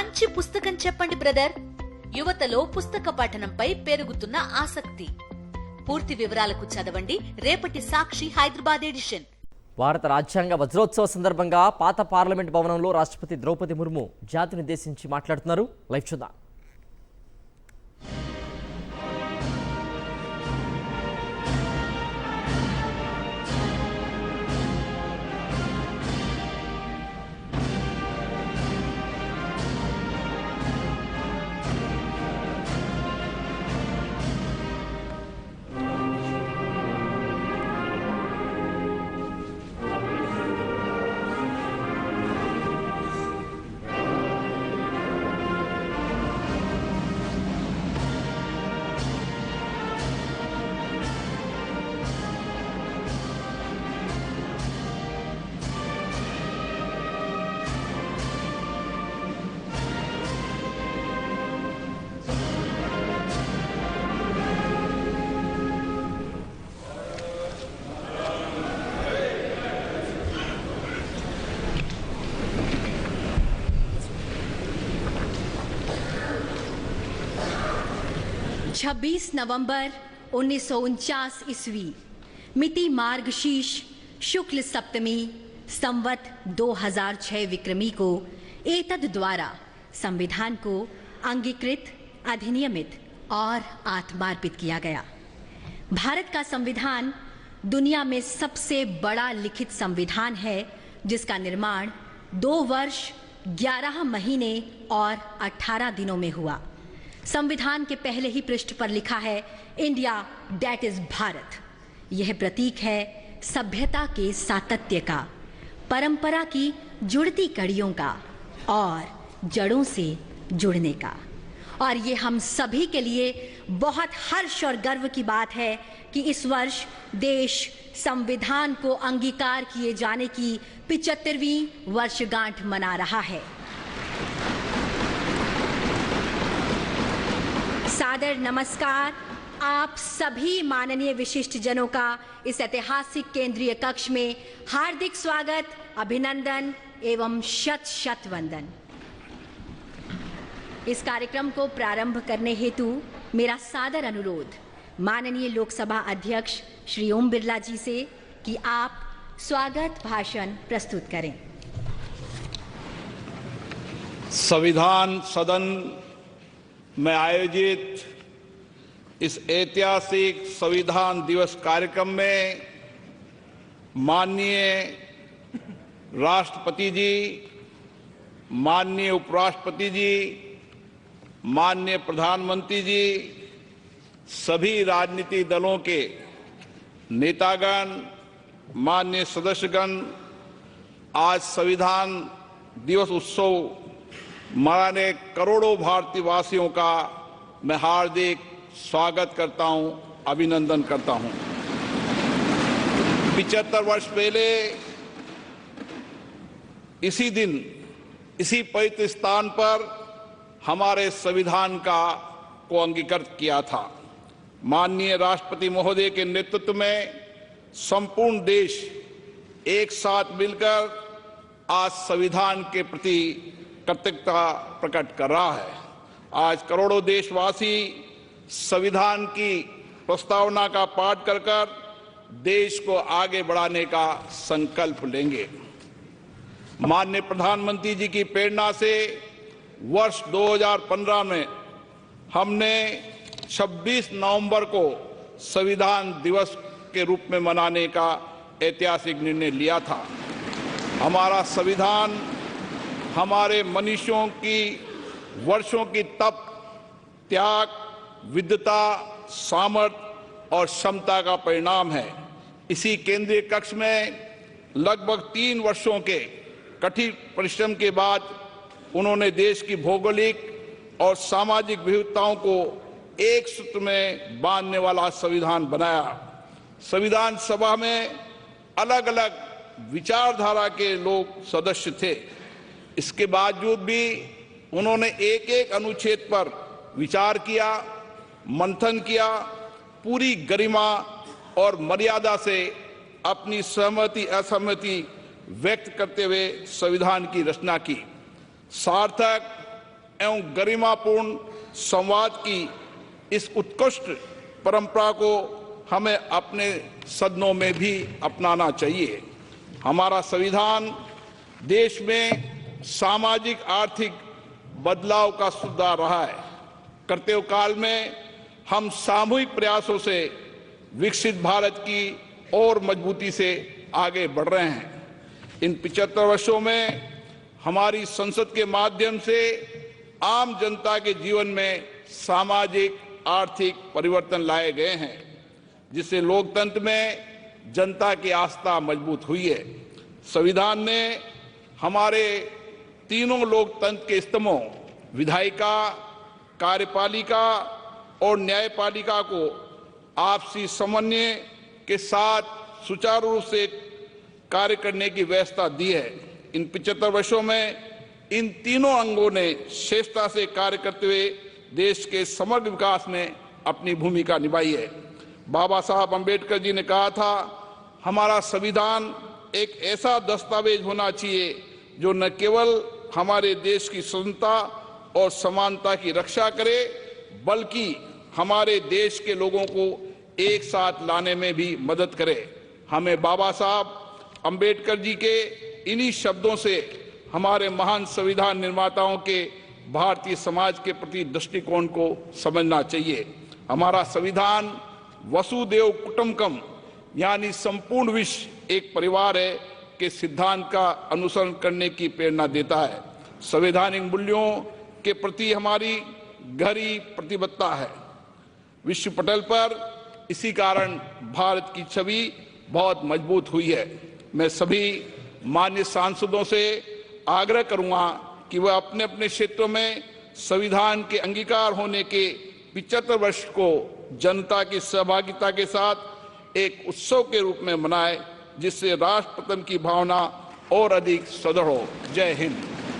మంచి పుస్తకం చెప్పండి బ్రదర్. యువతలో పుస్తక పఠనంపై పెరుగుతున్న ఆసక్తి. పూర్తి వివరాలకు చదవండి రేపటి సాక్షి హైదరాబాద్ ఎడిషన్. భారత రాజ్యాంగ వజ్రోత్సవ సందర్భంగా పాత పార్లమెంట్ భవనంలో రాష్ట్రపతి ద్రౌపది ముర్ము జాతిని ఉద్దేశించి మాట్లాడుతున్నారు. లైవ్ చూద్దాం. छब्बीस नवंबर 1949 ईस्वी, मिति मार्गशीर्ष शुक्ल सप्तमी, संवत 2006 विक्रमी को एतद द्वारा संविधान को अंगीकृत, अधिनियमित और आत्मार्पित किया गया। भारत का संविधान दुनिया में सबसे बड़ा लिखित संविधान है, जिसका निर्माण 2 वर्ष 11 महीने और 18 दिनों में हुआ। संविधान के पहले ही पृष्ठ पर लिखा है, इंडिया दैट इज भारत। यह प्रतीक है सभ्यता के सातत्य का, परंपरा की जुड़ती कड़ियों का और जड़ों से जुड़ने का। और ये हम सभी के लिए बहुत हर्ष और गर्व की बात है कि इस वर्ष देश संविधान को अंगीकार किए जाने की 75वीं वर्षगांठ मना रहा है। सादर नमस्कार आप सभी माननीय विशिष्ट जनों का इस ऐतिहासिक केंद्रीय कक्ष में हार्दिक स्वागत, अभिनंदन एवं शत शत वंदन। इस कार्यक्रम को प्रारंभ करने हेतु मेरा सादर अनुरोध माननीय लोकसभा अध्यक्ष श्री ओम बिरला जी से कि आप स्वागत भाषण प्रस्तुत करें। संविधान सदन में आयोजित इस ऐतिहासिक संविधान दिवस कार्यक्रम में माननीय राष्ट्रपति जी, माननीय उपराष्ट्रपति जी, माननीय प्रधानमंत्री जी, सभी राजनीतिक दलों के नेतागण, माननीय सदस्यगण, आज संविधान दिवस उत्सव मनाने करोड़ों भारतीय वासियों का मैं हार्दिक स्वागत करता हूं, अभिनंदन करता हूं। 75 वर्ष पहले इसी दिन, इसी पवित्र स्थान पर हमारे संविधान को अंगीकृत किया था। माननीय राष्ट्रपति महोदय के नेतृत्व में संपूर्ण देश एक साथ मिलकर आज संविधान के प्रति कृतज्ञता प्रकट कर रहा है। आज करोड़ों देशवासी संविधान की प्रस्तावना का पाठ कर देश को आगे बढ़ाने का संकल्प लेंगे। माननीय प्रधानमंत्री जी की प्रेरणा से वर्ष 2015 में हमने 26 नवंबर को संविधान दिवस के रूप में मनाने का ऐतिहासिक निर्णय लिया था। हमारा संविधान हमारे मनुष्यों की वर्षों की तप, त्याग, विद्वता, सामर्थ्य और क्षमता का परिणाम है। इसी केंद्रीय कक्ष में लगभग 3 वर्षों के कठिन परिश्रम के बाद उन्होंने देश की भौगोलिक और सामाजिक विविधताओं को एक सूत्र में बांधने वाला संविधान बनाया। संविधान सभा में अलग अलग विचारधारा के लोग सदस्य थे। इसके बावजूद भी उन्होंने एक एक अनुच्छेद पर विचार किया, मंथन किया, पूरी गरिमा और मर्यादा से अपनी सहमति असहमति व्यक्त करते हुए संविधान की रचना की। सार्थक एवं गरिमापूर्ण संवाद की इस उत्कृष्ट परंपरा को हमें अपने सदनों में भी अपनाना चाहिए। हमारा संविधान देश में सामाजिक आर्थिक बदलाव का सुधार रहा है। कर्तव्य काल में हम सामूहिक प्रयासों से विकसित भारत की और मजबूती से आगे बढ़ रहे हैं। इन 75 वर्षों में हमारी संसद के माध्यम से आम जनता के जीवन में सामाजिक आर्थिक परिवर्तन लाए गए हैं, जिससे लोकतंत्र में जनता की आस्था मजबूत हुई है। संविधान ने हमारे तीनों लोकतंत्र के स्तंभों विधायिका, कार्यपालिका और न्यायपालिका को आपसी समन्वय के साथ सुचारू रूप से कार्य करने की व्यवस्था दी है। इन 75 वर्षों में इन तीनों अंगों ने श्रेष्ठता से कार्य करते हुए देश के समग्र विकास में अपनी भूमिका निभाई है। बाबा साहब अंबेडकर जी ने कहा था, हमारा संविधान एक ऐसा दस्तावेज होना चाहिए जो न केवल हमारे देश की स्वतंत्रता और समानता की रक्षा करे, बल्कि हमारे देश के लोगों को एक साथ लाने में भी मदद करे। हमें बाबा साहब अंबेडकर जी के इन्हीं शब्दों से हमारे महान संविधान निर्माताओं के भारतीय समाज के प्रति दृष्टिकोण को समझना चाहिए। हमारा संविधान वसुदेव कुटुंबकम यानी संपूर्ण विश्व एक परिवार है के सिद्धांत का अनुसरण करने की प्रेरणा देता है। संवैधानिक मूल्यों के प्रति हमारी गहरी प्रतिबद्धता है। विश्व पटल पर इसी कारण भारत की छवि बहुत मजबूत हुई है। मैं सभी मान्य सांसदों से आग्रह करूंगा कि वह अपने अपने क्षेत्रों में संविधान के अंगीकार होने के 75 वर्ष को जनता की सहभागिता के साथ एक उत्सव के रूप में मनाए, जिससे राष्ट्र प्रेम की भावना और अधिक सुदृढ़ हो। जय हिंद।